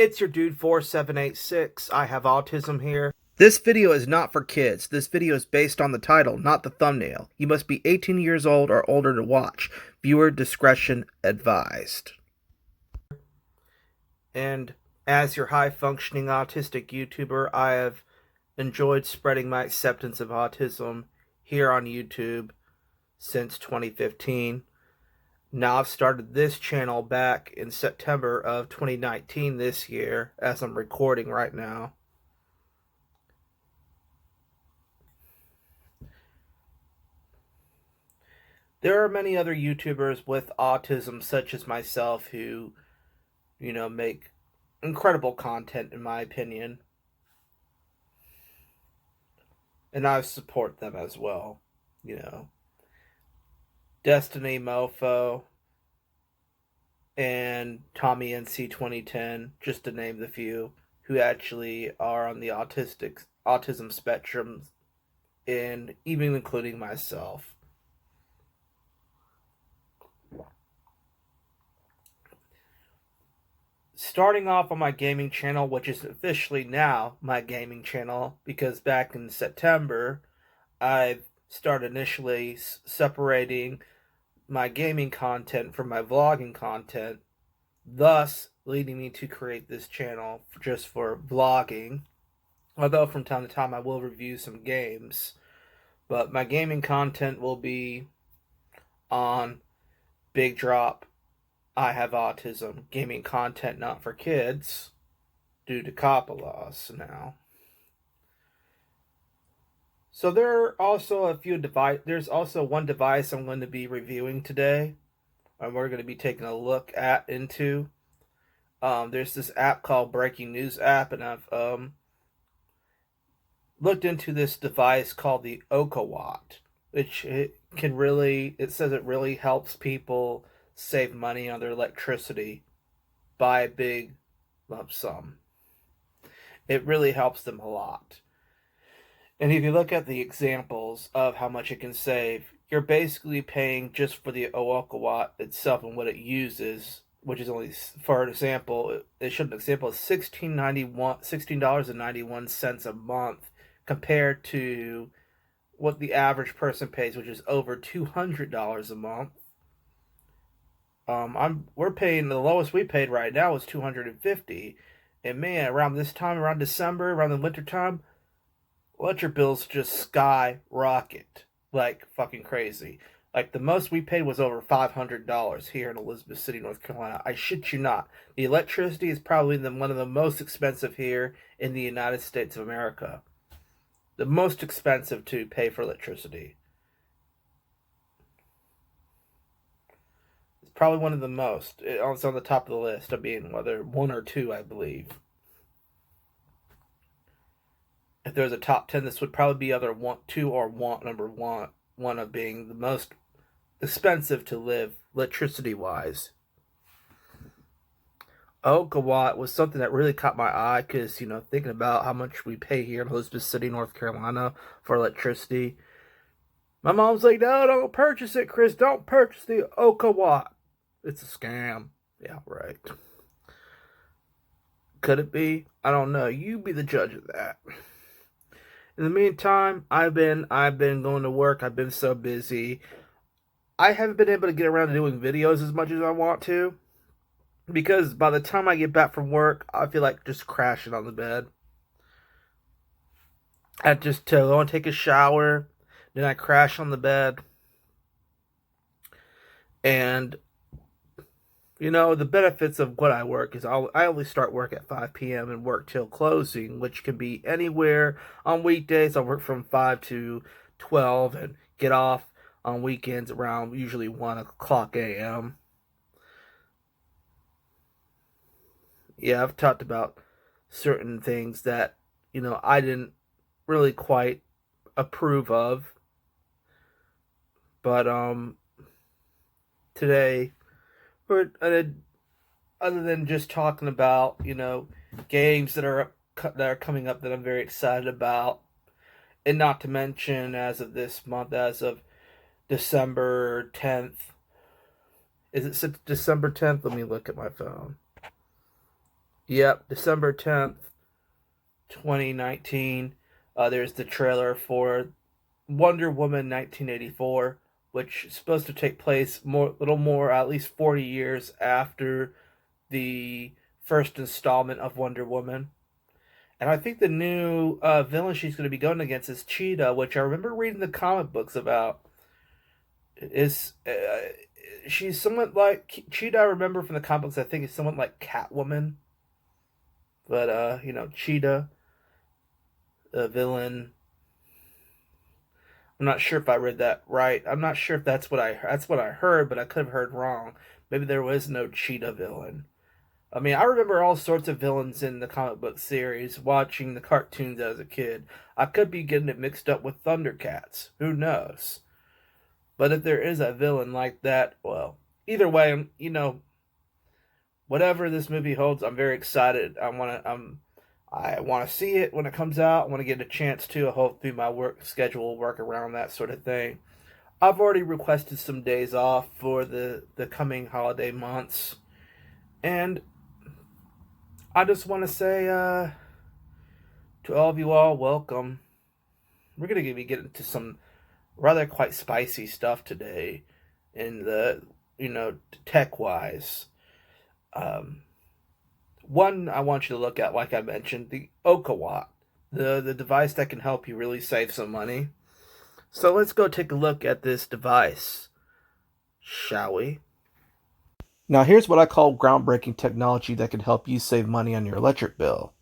It's your Dude4786 EyeHaveAutism here. This video is not for kids. This video is based on the title, not the thumbnail. You must be 18 years old or older to watch. Viewer discretion advised. And as your high-functioning autistic YouTuber, I have enjoyed spreading my acceptance of autism here on YouTube since 2015. Now I've started this channel back in September of 2019 this year, as I'm recording right now. There are many other YouTubers with autism, such as myself, who, make incredible content, in my opinion. And I support them as well, Destiny Mofo and Tommy NC 2010, just to name the few, who actually are on the autism spectrum, and even including myself. Starting off on my gaming channel, which is officially now my gaming channel, because back in September, I started initially separating my gaming content from my vlogging content, thus leading me to create this channel just for vlogging. Although from time to time I will review some games, but my gaming content will be on Big Drop, EyeHaveAutism, gaming content not for kids, due to COPPA laws now. So there are also a few there's also one device I'm going to be reviewing today, and we're going to be taking a look into. There's this app called Breaking News app, and I've looked into this device called the Oka Watt, which it says it really helps people save money on their electricity by a big lump sum. It really helps them a lot. And if you look at the examples of how much it can save, you're basically paying just for the Oka Watt itself and what it uses, which is only, for an example, it showed an example of $16.91 a month compared to what the average person pays, which is over $200 a month. We're paying, the lowest we paid right now is $250, and man, around this time, around December, around the winter time, electric bills just skyrocket like fucking crazy. Like, the most we paid was over $500 here in Elizabeth City, North Carolina. I shit you not. The electricity is probably one of the most expensive here in the United States of America. The most expensive to pay for electricity. It's probably one of the most. It's on the top of the list of being whether one or two, I believe. If there's a top 10, this would probably be either number one of being the most expensive to live electricity-wise. Oka Watt was something that really caught my eye because, thinking about how much we pay here in Elizabeth City, North Carolina for electricity. My mom's like, no, don't purchase it, Chris. Don't purchase the Oka Watt. It's a scam. Yeah, right. Could it be? I don't know. You be the judge of that. In the meantime, I've been going to work. I've been so busy. I haven't been able to get around to doing videos as much as I want to, because by the time I get back from work, I feel like just crashing on the bed. I just go and take a shower, then I crash on the bed. And, the benefits of what I work is I only start work at 5 p.m. and work till closing, which can be anywhere. On weekdays, I work from 5 to 12 and get off on weekends around usually 1 o'clock a.m. Yeah, I've talked about certain things that, I didn't really quite approve of. But, today, other than just talking about, games that are coming up that I'm very excited about, and not to mention, as of this month, as of December 10th, is it December 10th? Let me look at my phone. Yep, December 10th, 2019. There's the trailer for Wonder Woman 1984, which is supposed to take place little more, at least 40 years after the first installment of Wonder Woman. And I think the new villain she's going to be going against is Cheetah, which I remember reading the comic books about. Is she's somewhat like Cheetah? I remember from the comic books. I think it's somewhat like Catwoman, but Cheetah, the villain. I'm not sure if I read that right. I'm not sure if that's what I heard, but I could have heard wrong. Maybe there was no Cheetah villain. I mean, I remember all sorts of villains in the comic book series, watching the cartoons as a kid. I could be getting it mixed up with Thundercats. Who knows? But if there is a villain like that, well, either way, whatever this movie holds, I'm very excited. I want to see it when it comes out. I want to get a chance to. I hope through my work schedule, work around that sort of thing. I've already requested some days off for the coming holiday months. And I just want to say to all of you all, welcome. We're going to be getting to some rather quite spicy stuff today in the, tech-wise. One I want you to look at, like I mentioned, the Oka Watt, the device that can help you really save some money. So let's go take a look at this device, shall we? Now here's what I call groundbreaking technology that can help you save money on your electric bill.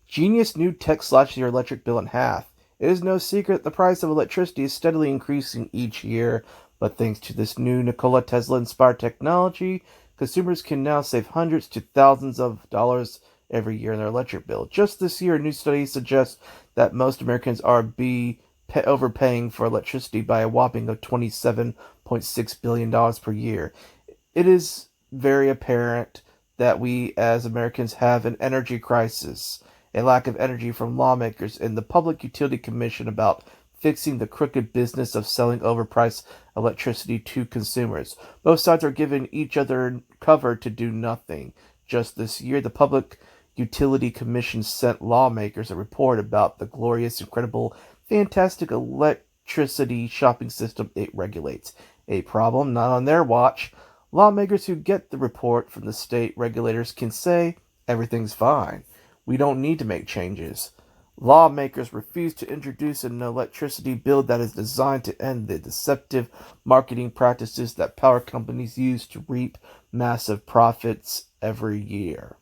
Genius new tech slashes your electric bill in half. It is no secret the price of electricity is steadily increasing each year, but thanks to this new Nikola Tesla-inspired technology, consumers can now save hundreds to thousands of dollars every year in their electric bill. Just this year, a new study suggests that most Americans are overpaying for electricity by a whopping of $27.6 billion per year. It is very apparent that we as Americans have an energy crisis, a lack of energy from lawmakers and the Public Utility Commission about fixing the crooked business of selling overpriced electricity to consumers. Both sides are giving each other cover to do nothing. Just this year, the Public Utility Commission sent lawmakers a report about the glorious, incredible, fantastic electricity shopping system it regulates. A problem not on their watch. Lawmakers who get the report from the state regulators can say, everything's fine. We don't need to make changes. Lawmakers refuse to introduce an electricity bill that is designed to end the deceptive marketing practices that power companies use to reap massive profits every year.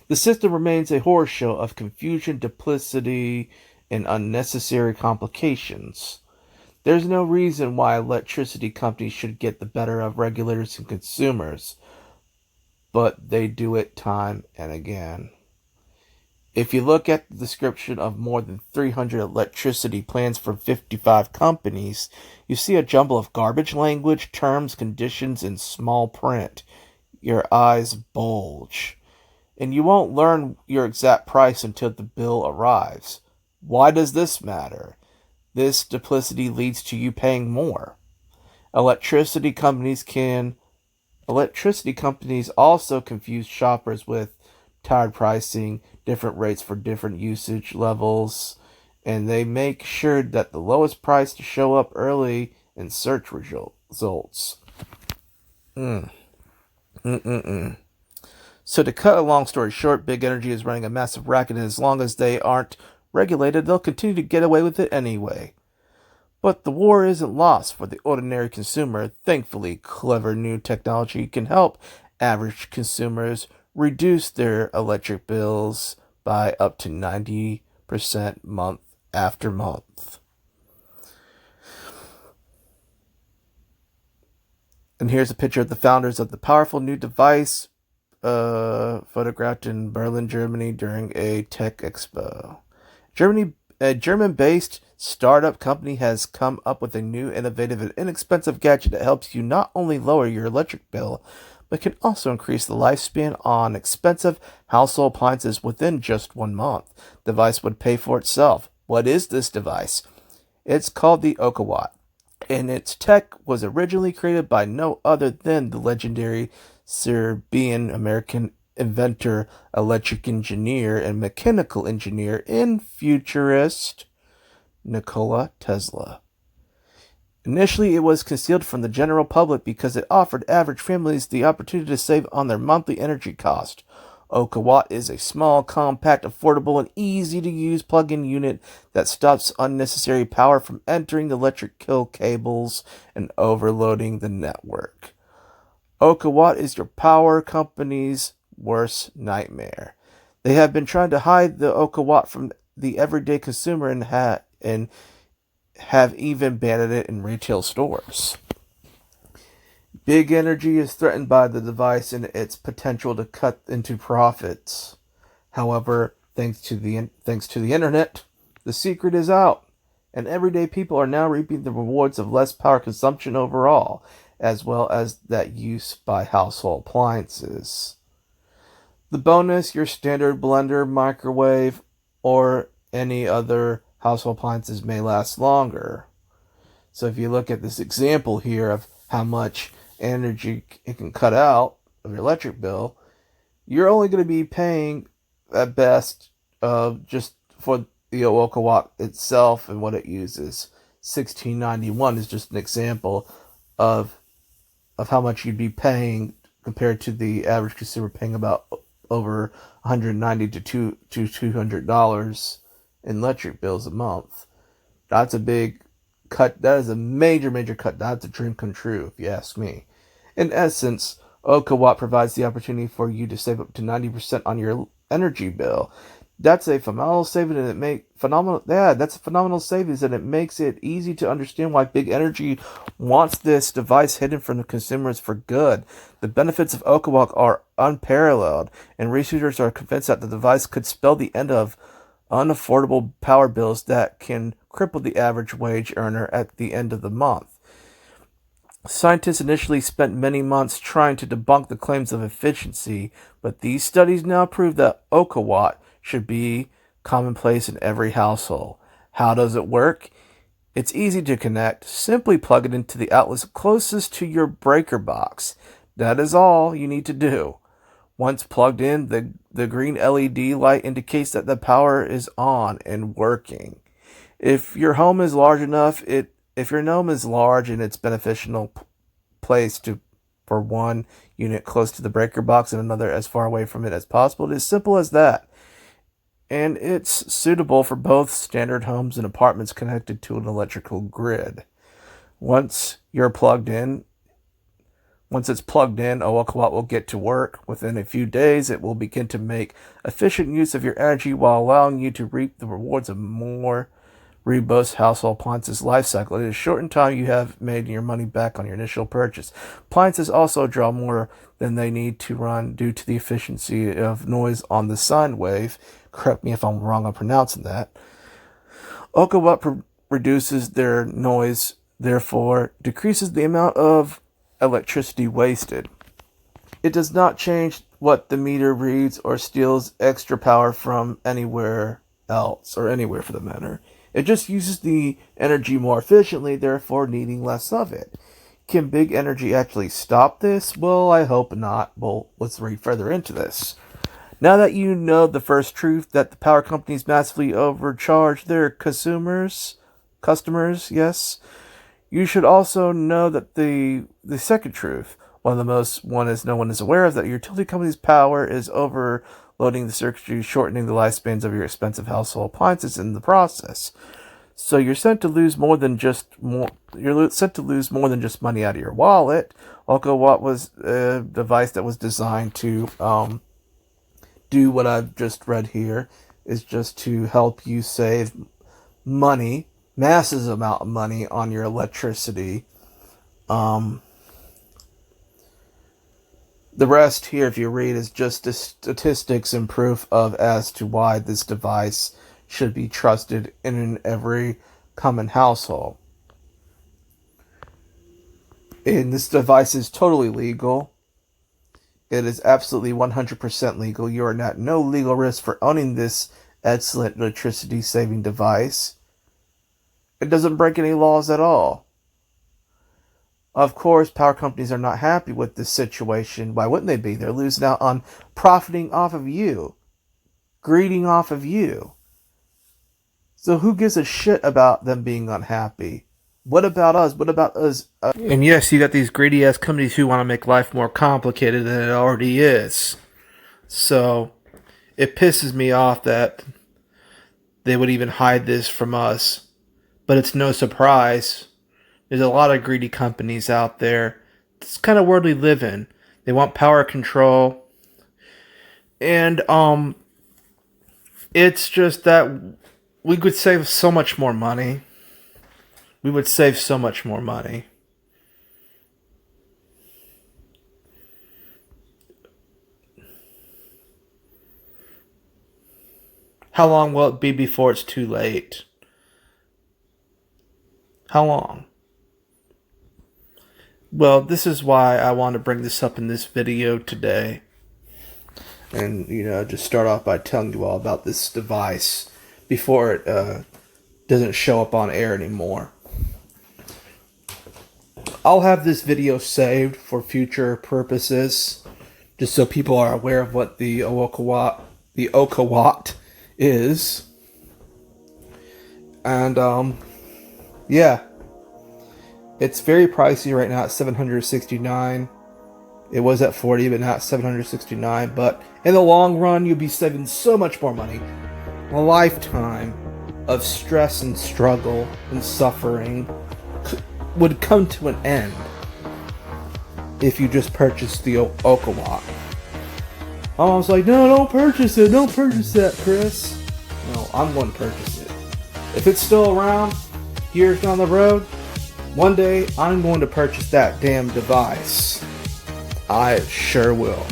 The system remains a horror show of confusion, duplicity, and unnecessary complications. There's no reason why electricity companies should get the better of regulators and consumers, but they do it time and again. If you look at the description of more than 300 electricity plans from 55 companies, you see a jumble of garbage language, terms, conditions, and small print. Your eyes bulge. And you won't learn your exact price until the bill arrives. Why does this matter? This duplicity leads to you paying more. Electricity companies also confuse shoppers with tired pricing, different rates for different usage levels, and they make sure that the lowest price to show up early in search results. So to cut a long story short, Big Energy is running a massive racket, and as long as they aren't regulated, they'll continue to get away with it anyway. But the war isn't lost for the ordinary consumer. Thankfully, clever new technology can help average consumers reduce their electric bills by up to 90% month after month. And here's a picture of the founders of the powerful new device, photographed in Berlin, Germany during a tech expo. A German-based startup company has come up with a new, innovative, and inexpensive gadget that helps you not only lower your electric bill, but can also increase the lifespan on expensive household appliances within just 1 month. The device would pay for itself. What is this device? It's called the Oka Watt, and its tech was originally created by no other than the legendary Serbian-American inventor, electric engineer, and mechanical engineer and futurist Nikola Tesla. Initially, it was concealed from the general public because it offered average families the opportunity to save on their monthly energy cost. Oka Watt is a small, compact, affordable, and easy-to-use plug-in unit that stops unnecessary power from entering the electrical cables and overloading the network. Oka Watt is your power company's worst nightmare. They have been trying to hide the Oka Watt from the everyday consumer and have even banned it in retail stores. Big Energy is threatened by the device and its potential to cut into profits. However, thanks to the internet, the secret is out, and everyday people are now reaping the rewards of less power consumption overall, as well as that use by household appliances. The bonus, your standard blender, microwave, or any other household appliances may last longer. So if you look at this example here of how much energy it can cut out of your electric bill, you're only going to be paying at best just for the Oka Watt itself and what it uses. $16.91 is just an example of how much you'd be paying compared to the average consumer paying about over $190 to $200 in electric bills a month. That's a big cut. That is a major cut. That's a dream come true, if you ask me. In essence, OkoWatt provides the opportunity for you to save up to 90% on your energy bill. That's a phenomenal savings, and that's a phenomenal savings, and it makes it easy to understand why Big Energy wants this device hidden from the consumers for good. The benefits of OkoWatt are unparalleled, and researchers are convinced that the device could spell the end of unaffordable power bills that can cripple the average wage earner at the end of the month. Scientists initially spent many months trying to debunk the claims of efficiency, but these studies now prove that OkoWatt should be commonplace in every household. How does it work? It's easy to connect. Simply plug it into the outlets closest to your breaker box. That is all you need to do. Once plugged in, the green LED light indicates that the power is on and working. If your home is large enough, and it's beneficial place for one unit close to the breaker box and another as far away from it as possible, it is simple as that. And it's suitable for both standard homes and apartments connected to an electrical grid. Once it's plugged in, OkoWatt will get to work. Within a few days, it will begin to make efficient use of your energy while allowing you to reap the rewards of more robust household appliances life cycle. It is short in time you have made your money back on your initial purchase. Appliances also draw more than they need to run due to the efficiency of noise on the sine wave. Correct me if I'm wrong on pronouncing that. OkoWatt reduces their noise, therefore decreases the amount of electricity wasted. It does not change what the meter reads or steals extra power from anywhere else, or anywhere for the matter. It just uses the energy more efficiently, therefore needing less of it. Can Big Energy actually stop this? Well, I hope not. Well, let's read further into this. Now that you know the first truth, that the power companies massively overcharge their customers, yes, you should also know that the second truth, no one is aware of, that your utility company's power is overloading the circuitry, shortening the lifespans of your expensive household appliances in the process. So you're sent to lose more than just money out of your wallet. OkoWatt was a device that was designed to do what I've just read here, is just to help you save money, massive amount of money on your electricity. The rest here, if you read, is just the statistics and proof as to why this device should be trusted in every common household. And this device is totally legal. It is absolutely 100% legal. You are at no legal risk for owning this excellent electricity saving device. It doesn't break any laws at all. Of course, power companies are not happy with this situation. Why wouldn't they be? They're losing out on profiting off of you, greeting off of you. So who gives a shit about them being unhappy? What about us? What about us? And yes, you got these greedy ass companies who want to make life more complicated than it already is. So it pisses me off that they would even hide this from us. But it's no surprise. There's a lot of greedy companies out there. It's kind of world we live in. They want power control. And it's just that we could save so much more money. We would save so much more money. How long will it be before it's too late? How long? Well, this is why I want to bring this up in this video today. And, just start off by telling you all about this device before it doesn't show up on air anymore. I'll have this video saved for future purposes, just so people are aware of what the Oka Watt is. And, yeah. It's very pricey right now at $769. It was at $40, but now at $769. But in the long run, you'll be saving so much more money. A lifetime of stress and struggle and suffering would come to an end if you just purchased the Oka Watt. I was like, no, don't purchase it. Don't purchase that, Chris. No, I'm going to purchase it. If it's still around years down the road, one day I'm going to purchase that damn device. I sure will.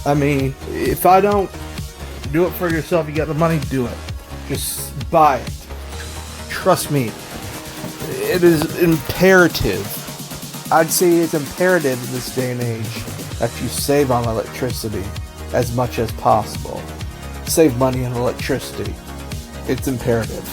I mean, if I don't do it for yourself, you got the money, do it. Just buy it. Trust me. It is imperative. I'd say it's imperative in this day and age that you save on electricity as much as possible. Save money on electricity. It's imperative.